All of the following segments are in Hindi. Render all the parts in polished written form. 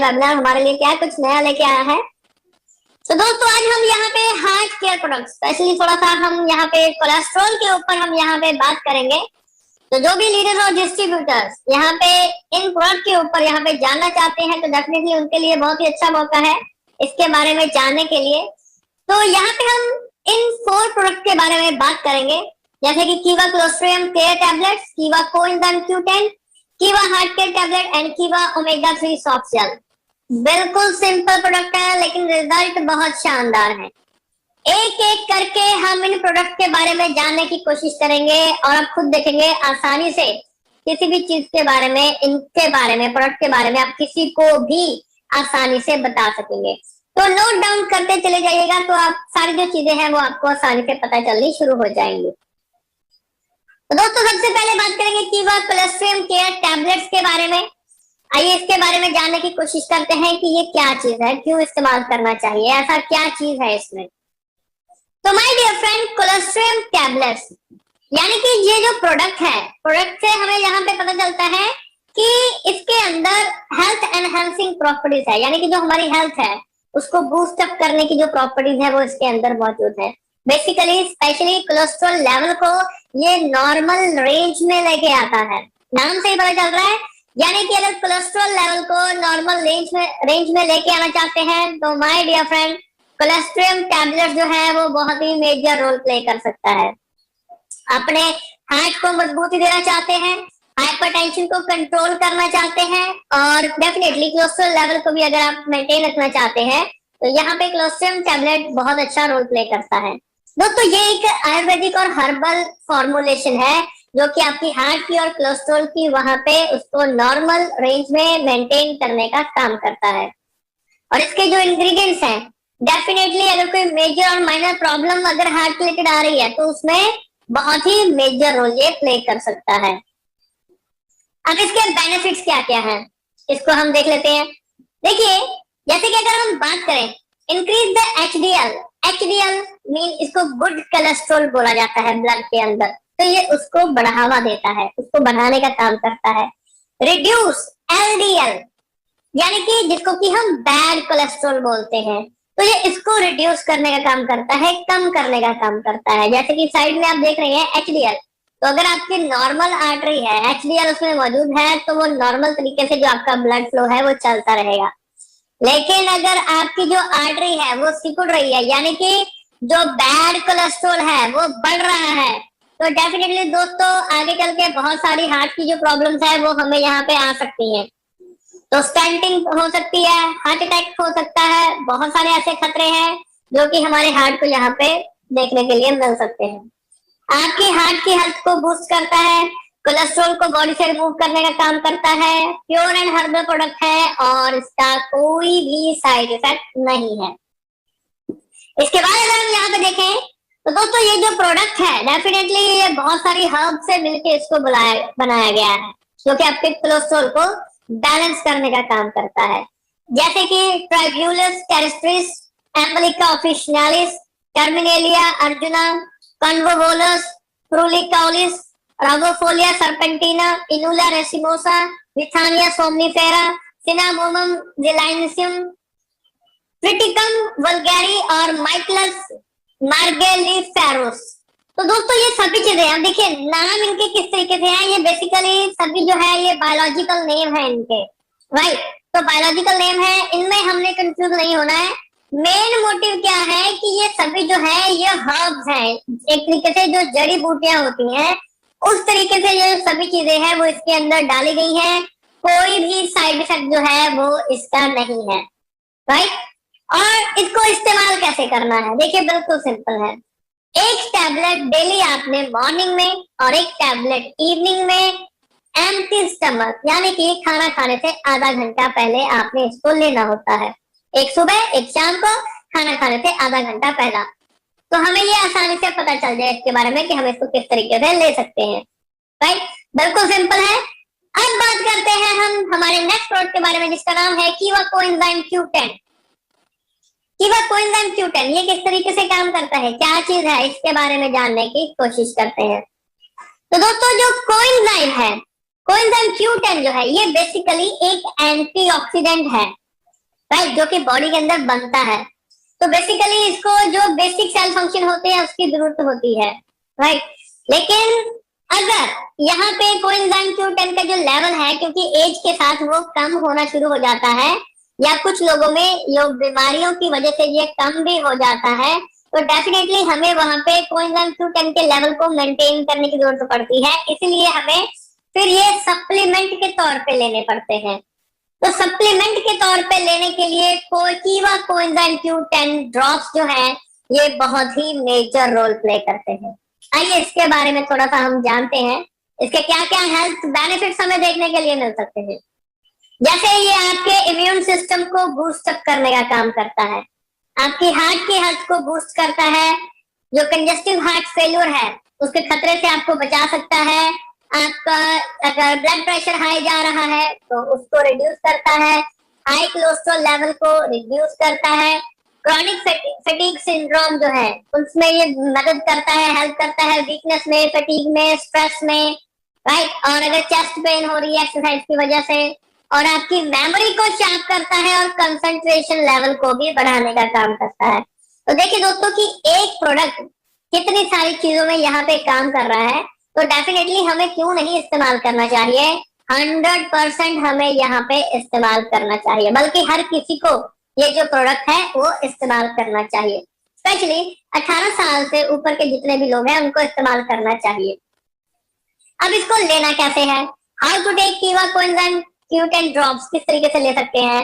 वेबिनार हमारे लिए क्या है, कुछ नया लेके आया है। तो दोस्तों आज हम यहाँ पे हार्ट केयर प्रोडक्ट्स, स्पेशली थोड़ा सा हम यहाँ पे कोलेस्ट्रॉल के ऊपर हम यहाँ पे बात करेंगे। तो जो भी लीडर्स और डिस्ट्रीब्यूटर्स यहाँ पे इन प्रोडक्ट के ऊपर यहाँ पे जानना चाहते हैं तो डेफिनेटली उनके लिए बहुत ही अच्छा मौका है इसके बारे में जानने के लिए। तो यहाँ पे हम इन 4 प्रोडक्ट के बारे में बात करेंगे, जैसे कि कीवा क्लोस्ट्रिडियम केयर टैबलेट्स, कीवा कोएंजाइम Q10, कीवा हार्ट केयर टैबलेट एंड कीवा ओमेगा 3 सॉफ्ट जेल। बिल्कुल सिंपल प्रोडक्ट है लेकिन रिजल्ट बहुत शानदार है। एक एक करके हम इन प्रोडक्ट के बारे में जानने की कोशिश करेंगे और आप खुद देखेंगे आसानी से किसी भी चीज के बारे में, इनके बारे में, प्रोडक्ट के बारे में आप किसी को भी आसानी से बता सकेंगे। तो नोट डाउन करते चले जाइएगा तो आप सारी जो चीजें हैं वो आपको आसानी से पता चलनी शुरू हो जाएंगी। तो दोस्तों सबसे पहले बात करेंगे कीवा क्लोस्ट्रिडियम केयर टैबलेट्स के बारे में। आइए इसके बारे में जानने की कोशिश करते हैं कि ये क्या चीज है, क्यों इस्तेमाल करना चाहिए, ऐसा क्या चीज है इसमें। तो my dear friend, clostridium tablets यानी कि ये जो प्रोडक्ट है, प्रोडक्ट से हमें यहाँ पे पता चलता है कि इसके अंदर हेल्थ एनहांसिंग प्रॉपर्टीज है, यानी कि जो हमारी हेल्थ है उसको बूस्ट अप करने की जो प्रॉपर्टीज है वो इसके अंदर मौजूद है। बेसिकली स्पेशली कोलेस्ट्रॉल लेवल को ये नॉर्मल रेंज में लेके आता है, नाम से ही पता चल रहा है। यानी कि अगर कोलेस्ट्रॉल लेवल को नॉर्मल रेंज में लेके आना चाहते हैं तो my dear friend clostridium tablet जो है वो बहुत ही मेजर रोल प्ले कर सकता है। अपने हार्ट को मजबूती देना चाहते हैं, हाइपरटेंशन को कंट्रोल करना चाहते हैं और डेफिनेटली कोलेस्ट्रॉल लेवल को भी अगर आप मेंटेन रखना चाहते हैं तो यहाँ पे क्लोस्ट्रिडियम टैबलेट बहुत अच्छा रोल प्ले करता है। दोस्तों ये एक आयुर्वेदिक और हर्बल फॉर्मुलेशन है जो कि आपकी हार्ट की और कोलेस्ट्रॉल की वहां पे उसको नॉर्मल रेंज में मेंटेन करने का काम करता है। और इसके जो इंग्रेडिएंट्स हैं डेफिनेटली अगर कोई मेजर और माइनर प्रॉब्लम अगर हार्ट रिलेटेड आ रही है तो उसमें बहुत ही मेजर रोल ये प्ले कर सकता है। अब इसके बेनिफिट्स क्या क्या हैं इसको हम देख लेते हैं। देखिए जैसे कि अगर हम बात करें इंक्रीज द एचडीएल मीन इसको गुड कोलेस्ट्रॉल बोला जाता है ब्लड के अंदर, तो ये उसको बढ़ावा देता है, उसको बढ़ाने का काम करता है। रिड्यूस एलडीएल यानी कि जिसको कि हम बैड कोलेस्ट्रॉल बोलते हैं, तो ये इसको रिड्यूस करने का काम करता है, कम करने का काम करता है। जैसे कि साइड में आप देख रहे हैं एचडीएल, तो अगर आपकी नॉर्मल आर्टरी है, एचडीएल उसमें मौजूद है तो वो नॉर्मल तरीके से जो आपका ब्लड फ्लो है वो चलता रहेगा। लेकिन अगर आपकी जो आर्टरी है वो सिकुड़ रही है यानी कि जो बैड कोलेस्ट्रॉल है वो बढ़ रहा है, तो डेफिनेटली दोस्तों आगे चल के बहुत सारी हार्ट की जो प्रॉब्लम्स है वो हमें यहाँ पे आ सकती हैं। तो स्टेंटिंग हो सकती है, हार्ट अटैक हो सकता है, बहुत सारे ऐसे खतरे हैं जो कि हमारे हार्ट को यहाँ पे देखने के लिए मिल सकते हैं। आपकी हार्ट की हेल्थ को बूस्ट करता है, कोलेस्ट्रॉल को बॉडी से रिमूव करने का काम करता है, प्योर एंड हर्बल प्रोडक्ट है और इसका कोई भी साइड इफेक्ट नहीं है। इसके बाद अगर हम यहाँ पे देखें तो दोस्तों ये जो प्रोडक्ट है डेफिनेटली ये बहुत सारी हर्ब से मिलकर इसको बनाया गया है जो कि आपके कोलेस्ट्रॉल को बैलेंस करने का काम करता है। जैसे कि tribulus terrestris, emblica officinalis, terminalia arjuna, convolvulus, pluricaulis, rauwolfia serpentina, inula racemosa, withania somnifera, cinnamomum zeylanicum, triticum vulgare और माइकलस मार्गेलिफेरोस। तो दोस्तों ये सभी चीजें हैं, देखिए नाम इनके किस तरीके से हैं, ये बेसिकली सभी जो है ये बायोलॉजिकल नेम है इनके, राइट। तो बायोलॉजिकल नेम है, इनमें हमने कंफ्यूज नहीं होना है। मेन मोटिव क्या है कि ये सभी जो है ये हर्ब्स हैं, एक तरीके से जो जड़ी बूटियां होती हैं उस तरीके से ये सभी चीजें हैं वो इसके अंदर डाली गई हैं। कोई भी साइड इफेक्ट जो है वो इसका नहीं है, राइट। और इसको इस्तेमाल कैसे करना है, देखिए बिल्कुल सिंपल है। एक टैबलेट डेली आपने मॉर्निंग में और एक टैबलेट इवनिंग में एम्प्टी स्टमक यानी कि खाना खाने से आधा घंटा पहले आपने इसको लेना होता है। एक सुबह एक शाम को, खाना खाने से आधा घंटा पहला। तो हमें ये आसानी से पता चल जाए इसके बारे में कि हम इसको किस तरीके से ले सकते हैं, राइट। बिल्कुल सिंपल है। अब बात करते हैं हम हमारे नेक्स्ट प्रोडक्ट के बारे में जिसका नाम है कीवा कोएंजाइम Q10। कीवा कोएंजाइम Q10 ये किस तरीके से काम करता है, क्या चीज है, इसके बारे में जानने की कोशिश करते हैं। तो दोस्तों जो कोएंजाइम है, कोएंजाइम Q10 जो है ये बेसिकली एक एंटीऑक्सीडेंट है। राइट, जो कि बॉडी के अंदर बनता है। तो बेसिकली इसको जो बेसिक सेल फंक्शन होते हैं उसकी जरूरत होती है, राइट। लेकिन अगर यहाँ पे कोएंजाइम Q10 का जो लेवल है, क्योंकि एज के साथ वो कम होना शुरू हो जाता है, या कुछ लोगों में जो बीमारियों की वजह से ये कम भी हो जाता है, तो डेफिनेटली हमें वहां पे कोएंजाइम Q10 के लेवल को मेंटेन करने की जरूरत पड़ती है। इसलिए हमें फिर ये सप्लीमेंट के तौर पे लेने पड़ते हैं। तो सप्लीमेंट के तौर पे लेने के लिए कीवा कोएंजाइम Q10 ड्रॉप्स जो है ये बहुत ही मेजर रोल प्ले करते हैं। आइए इसके बारे में थोड़ा सा हम जानते हैं, इसके क्या क्या हेल्थ बेनिफिट्स हमें देखने के लिए मिल सकते हैं। जैसे ये आपके इम्यून सिस्टम को बूस्ट अप करने का काम करता है, आपकी हार्ट की हेल्थ को बूस्ट करता है, जो कंजेस्टिव हार्ट फेल्यूर है उसके खतरे से आपको बचा सकता है। आपका अगर ब्लड प्रेशर हाई जा रहा है तो उसको रिड्यूस करता है, हाई कोलेस्ट्रॉल लेवल को रिड्यूस करता है, क्रॉनिक फटीग सिंड्रोम जो है उसमें ये मदद करता है, हेल्प करता है, वीकनेस में, फटीग में, स्ट्रेस में, राइट। और अगर चेस्ट पेन हो रही है एक्सरसाइज की वजह से, और आपकी मेमोरी को शार्प करता है और कंसंट्रेशन लेवल को भी बढ़ाने का काम करता है। तो देखिए दोस्तों कि एक प्रोडक्ट कितनी सारी चीजों में यहाँ पे काम कर रहा है, तो डेफिनेटली हमें क्यों नहीं इस्तेमाल करना चाहिए। 100% हमें यहाँ पे इस्तेमाल करना चाहिए, बल्कि हर किसी को ये जो प्रोडक्ट है वो इस्तेमाल करना चाहिए। स्पेशली 18 साल से ऊपर के जितने भी लोग हैं उनको इस्तेमाल करना चाहिए। अब इसको लेना कैसे है, हाउ टू टेक कीवा कोएंजाइम Q10 ड्रॉप्स किस तरीके से ले सकते हैं।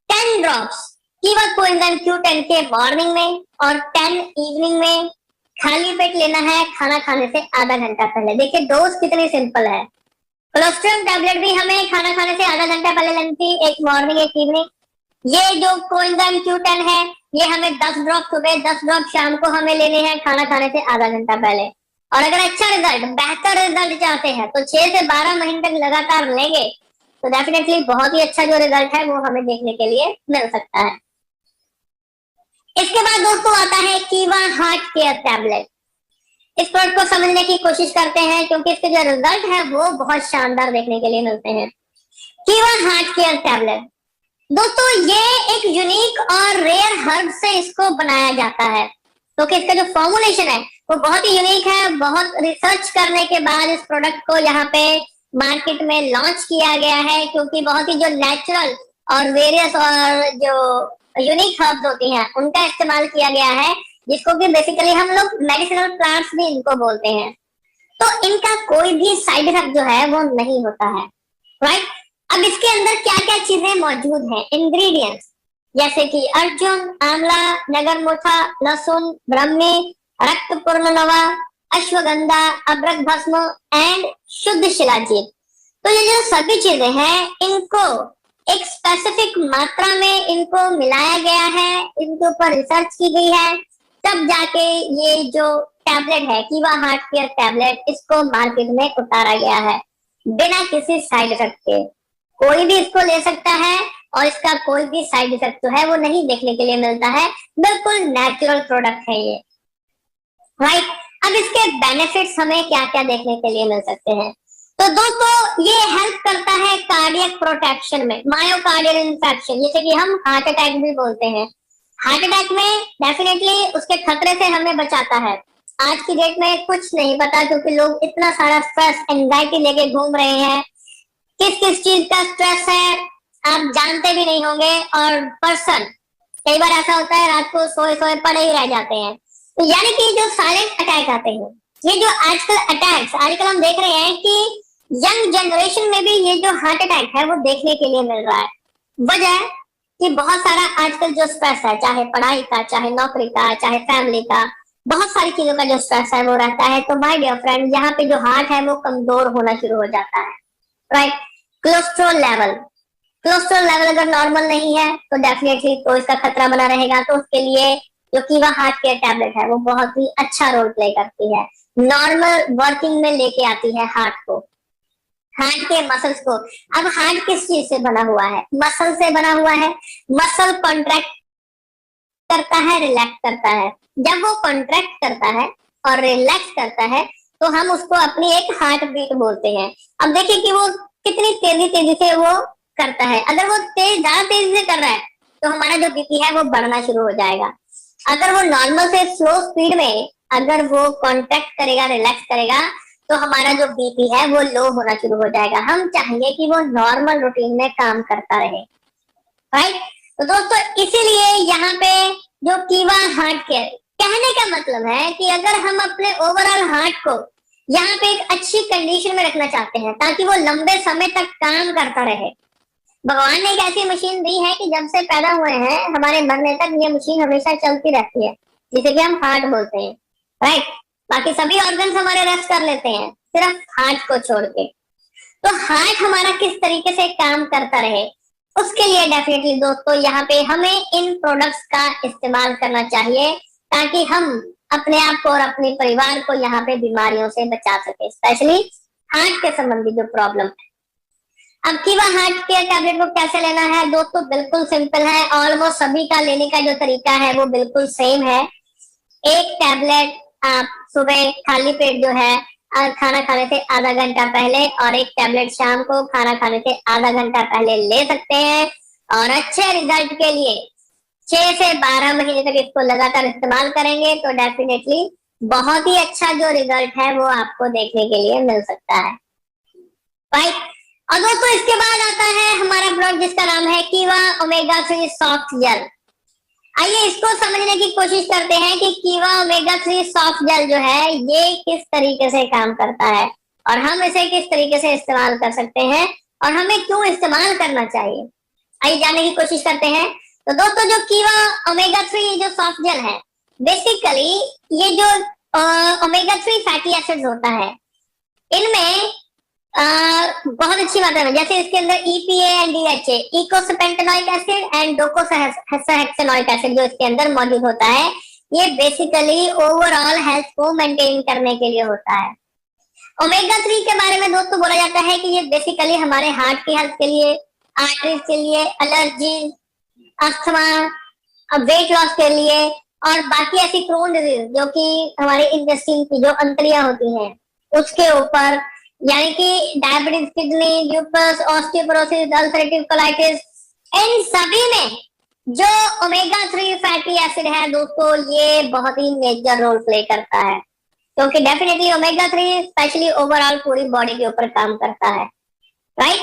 10 ड्रॉप्स कीवा कोएंजाइम Q10 के मॉर्निंग में और 10 इवनिंग में खाली पेट लेना है, खाना खाने से आधा घंटा पहले। देखिए डोज कितनी सिंपल है। कोलेस्ट्रॉल टैबलेट भी हमें खाना खाने से आधा घंटा पहले लेनी थी, एक मॉर्निंग एक इवनिंग। ये जो कोएंजाइम Q10 है ये हमें 10 ड्रॉप सुबह, 10 ड्रॉप शाम को हमें लेने हैं खाना खाने से आधा घंटा पहले। और अगर अच्छा रिजल्ट, बेहतर रिजल्ट चाहते हैं तो 6 से 12 महीने तक लगातार लेंगे तो डेफिनेटली बहुत ही अच्छा जो रिजल्ट है वो हमें देखने के लिए मिल सकता है। इसके बाद दोस्तों आता है कीवा हार्ट केयर टैबलेट। इस प्रोडक्ट को समझने की कोशिश करते हैं क्योंकि इसके जो रिजल्ट है वो बहुत शानदार देखने के लिए मिलते हैं। कीवा हार्ट केयर टैबलेट दोस्तों ये एक यूनिक और रेयर हर्ब से इसको बनाया जाता है, क्योंकि इसका जो फॉर्मुलेशन है वो बहुत ही यूनिक है। बहुत रिसर्च करने के बाद इस प्रोडक्ट को यहाँ पे मार्केट में लॉन्च किया गया है, क्योंकि बहुत ही जो नेचुरल और वेरियस और जो यूनिक हर्ब्स होती हैं उनका इस्तेमाल किया गया है, जिसको कि बेसिकली हम लोग मेडिसिनल प्लांट्स भी इनको बोलते हैं। तो इनका कोई भी साइड इफेक्ट जो है वो नहीं होता है, राइट। अब इसके अंदर क्या क्या चीजें मौजूद हैं, इंग्रेडिएंट्स जैसे कि अर्जुन, आंवला, नगरमोथा, लहसुन, ब्रह्मी, रक्त पूर्णनवा, अश्वगंधा, अदरक भस्म एंड शुद्ध शिलाजीत। तो ये जो सभी चीजें हैं इनको एक स्पेसिफिक मात्रा में इनको मिलाया गया है, इनके ऊपर रिसर्च की गई है, तब जाके ये जो टैबलेट है कीवा हार्ट केयर टैबलेट इसको मार्केट में उतारा गया है बिना किसी साइड इफेक्ट के। कोई भी इसको ले सकता है और इसका कोई भी साइड इफेक्ट जो है वो नहीं देखने के लिए मिलता है, बिल्कुल नेचुरल प्रोडक्ट है ये, राइट। अब इसके बेनिफिट्स हमें क्या क्या देखने के लिए मिल सकते हैं। तो दोस्तों ये हेल्प करता है कार्डियक प्रोटेक्शन में, मायोकार्डियल इंफेक्शन जैसे कि हम हार्ट अटैक भी बोलते हैं। हार्ट अटैक में डेफिनेटली उसके खतरे से हमें बचाता है। आज की डेट में कुछ नहीं पता क्योंकि लोग इतना सारा स्ट्रेस, एंजाइटी लेके घूम रहे हैं। किस किस चीज का स्ट्रेस है आप जानते भी नहीं होंगे, और पर्सन कई बार ऐसा होता है रात को सोए सोए पड़े ही रह जाते हैं। तो यानी कि जो साइलेंट अटैक आते हैं, ये जो आजकल अटैक्स आजकल हम देख रहे हैं कि यंग जनरेशन में भी ये जो हार्ट अटैक है वो देखने के लिए मिल रहा है। वजह कि बहुत सारा आजकल जो स्ट्रेस है, चाहे पढ़ाई का, चाहे नौकरी का, चाहे फैमिली का, बहुत सारी चीजों का जो स्ट्रेस है वो रहता है। तो माय डियर फ्रेंड यहाँ पे जो हार्ट है वो कमजोर होना शुरू हो जाता है, राइट। कोलेस्ट्रॉल लेवल अगर नॉर्मल नहीं है तो डेफिनेटली तो इसका खतरा बना रहेगा। तो उसके लिए जो कीवा हार्ट केयर टैबलेट है वो बहुत ही अच्छा रोल प्ले करती है, नॉर्मल वर्किंग में लेके आती है हार्ट को, हार्ट के मसल्स को। अब हार्ट किस चीज से बना हुआ है, मसल से बना हुआ है। मसल कॉन्ट्रैक्ट करता है, रिलैक्स करता है। जब वो कॉन्ट्रैक्ट करता है और रिलैक्स करता है तो हम उसको अपनी एक हार्ट बीट बोलते हैं। अब देखिए कि वो कितनी तेजी तेजी से वो करता है। अगर वो ज्यादा तेजी से कर रहा है तो हमारा जो बीपी है वो बढ़ना शुरू हो जाएगा। अगर वो नॉर्मल से स्लो स्पीड में अगर वो कॉन्ट्रैक्ट करेगा, रिलैक्स करेगा, तो हमारा जो बीपी है वो लो होना शुरू हो जाएगा। हम चाहेंगे कि वो नॉर्मल रूटीन में काम करता रहे, राइट। तो दोस्तों इसीलिए यहाँ पे जो कीवा हार्ट केयर, कहने का मतलब है कि अगर हम अपने ओवरऑल हार्ट को यहाँ पे एक अच्छी कंडीशन में रखना चाहते हैं ताकि वो लंबे समय तक काम करता रहे, भगवान ने एक ऐसी मशीन दी है कि जब से पैदा हुए हैं हमारे मरने तक ये मशीन हमेशा चलती रहती है, जिसे कि हम हार्ट बोलते हैं, राइट। बाकी सभी ऑर्गन्स हमारे रेस्ट कर लेते हैं, सिर्फ हार्ट को छोड़ के। तो हार्ट हमारा किस तरीके से काम करता रहे, उसके लिए डेफिनेटली दोस्तों यहाँ पे हमें इन प्रोडक्ट्स का इस्तेमाल करना चाहिए ताकि हम अपने आप को और अपने परिवार को यहाँ पे बीमारियों से बचा सके, स्पेशली हार्ट के संबंधी जो प्रॉब्लम है। अब कीवा हार्ट केयर टैबलेट को कैसे लेना है दोस्तों, बिल्कुल सिंपल है। ऑलमोस्ट सभी का लेने का जो तरीका है वो बिल्कुल सेम है। एक टैबलेट आप सुबह खाली पेट जो है खाना खाने से आधा घंटा पहले, और एक टैबलेट शाम को खाना खाने से आधा घंटा पहले ले सकते हैं। और अच्छे रिजल्ट के लिए 6 से 12 महीने तक इसको लगातार इस्तेमाल करेंगे तो डेफिनेटली बहुत ही अच्छा जो रिजल्ट है वो आपको देखने के लिए मिल सकता है, राइट। और दोस्तों इसके बाद आता है हमारा प्रोडक्ट जिसका नाम है कीवा ओमेगा 3 सॉफ्ट जेल। आइए इसको समझने की कोशिश करते हैं कि कीवा ओमेगा 3 सॉफ्ट जेल जो है ये किस तरीके से काम करता है और हम इसे किस तरीके से इस्तेमाल कर सकते हैं और हमें क्यों इस्तेमाल करना चाहिए, आइए जानने की कोशिश करते हैं। तो दोस्तों जो कीवा ओमेगा 3 जो सॉफ्ट जेल है, बेसिकली ये जो ओमेगा 3 फैटी एसिड्स होता है इनमें बहुत अच्छी मात्रा में, जैसे इसके अंदर EPA and DHA, eicosapentaenoic acid and docosahexaenoic acid जो इसके अंदर मौजूद होता है, ये बेसिकली ओवरऑल हेल्थ को मेंटेन करने के लिए होता है। ओमेगा 3 के बारे में दोस्तों बोला जाता है कि ये बेसिकली हमारे हार्ट की हेल्थ के लिए, आर्टरीज के लिए, एलर्जी, अस्थमा, वेट लॉस के लिए और बाकी ऐसी क्रोन डिजीज जो कि हमारे इंटेस्टाइन की जो अंतड़ियां होती हैं उसके ऊपर, यानी कि diabetes, kidney, lupus, osteoporosis, ulcerative colitis, इन सभी में जो ओमेगा 3 फैटी एसिड है दोस्तों ये बहुत ही मेजर रोल प्ले करता है, क्योंकि डेफिनेटली ओमेगा 3 स्पेशली ओवरऑल पूरी बॉडी के ऊपर काम करता है, राइट।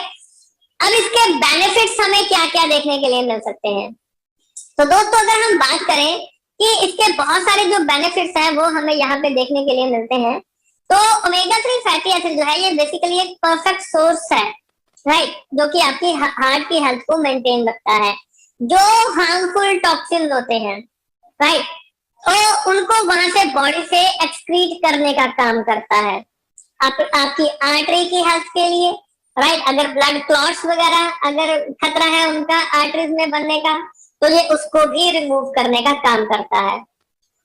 अब इसके बेनिफिट्स हमें क्या क्या देखने के लिए मिल सकते हैं, तो दोस्तों अगर हम बात करें कि इसके बहुत सारे जो बेनिफिट्स हैं वो हमें यहाँ पे देखने के लिए मिलते हैं, तो ओमेगा 3 फैटी एसिड जो है ये बेसिकली एक परफेक्ट सोर्स है, राइट, जो कि आपकी हार्ट की हेल्थ को मेंटेन रखता है। जो हार्मफुल टॉक्सिन होते हैं, राइट, तो उनको वहां से बॉडी से एक्सक्रीट करने का काम करता है आपकी आर्टरी की हेल्थ के लिए, राइट। अगर ब्लड क्लॉट्स वगैरह अगर खतरा है उनका आर्टरीज में बनने का, तो ये उसको भी रिमूव करने का काम करता है।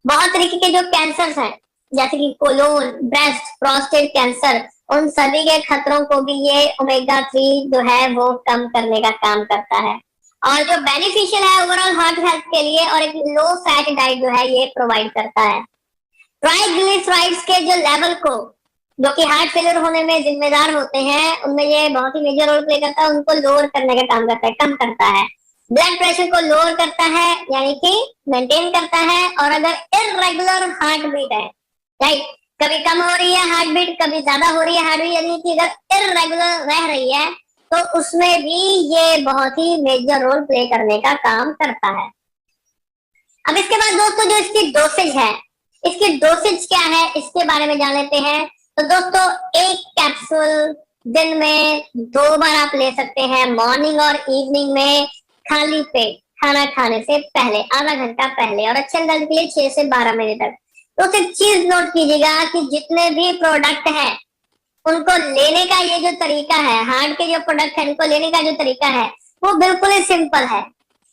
बहुत तरीके के जो कैंसर्स हैं जैसे कि कोलोन, ब्रेस्ट, प्रोस्टेट कैंसर, उन सभी के खतरों को भी ये ओमेगा 3 जो है वो कम करने का काम करता है। और जो बेनिफिशियल है ओवरऑल हार्ट हेल्थ के लिए, और एक लो फैट डाइट जो है ये प्रोवाइड करता है। ट्राइग्लिसराइड्स के जो लेवल को, जो कि हार्ट फेलियर होने में जिम्मेदार होते हैं, उनमें ये बहुत ही मेजर रोल प्ले करता है, उनको लोअर करने का काम करता है, कम करता है। ब्लड प्रेशर को लोअर करता है यानी कि मेंटेन करता है। और अगर इररेगुलर हार्ट बीट है, राइट, कभी कम हो रही है हार्ट बीट, कभी ज्यादा हो रही है हार्ट बीट, यानी कि अगर इररेगुलर रह रही है तो उसमें भी ये बहुत ही मेजर रोल प्ले करने का काम करता है। अब इसके बाद दोस्तों जो इसकी डोसेज है, इसकी डोसेज क्या है इसके बारे में जान लेते हैं। तो दोस्तों एक कैप्सूल दिन में 2 बार आप ले सकते हैं, मॉर्निंग और इवनिंग में, खाली पेट खाना खाने से पहले, आधा घंटा पहले, और अच्छे रिजल्ट के लिए 6 से 12 महीने तक। तो सिर्फ चीज नोट कीजिएगा कि जितने भी प्रोडक्ट हैं उनको लेने का ये जो तरीका है, हार्ट के जो प्रोडक्ट है इनको लेने का जो तरीका है वो बिल्कुल ही सिंपल है,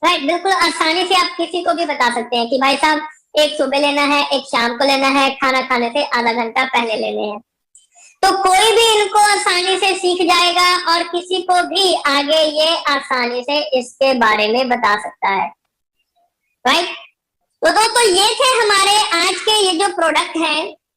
राइट। बिल्कुल आसानी से आप किसी को भी बता सकते हैं कि भाई साहब एक सुबह लेना है, एक शाम को लेना है, खाना खाने से आधा घंटा पहले लेने हैं। तो कोई भी इनको आसानी से सीख जाएगा और किसी को भी आगे ये आसानी से इसके बारे में बता सकता है, राइट। तो दोस्तों ये थे हमारे आज के ये जो प्रोडक्ट हैं,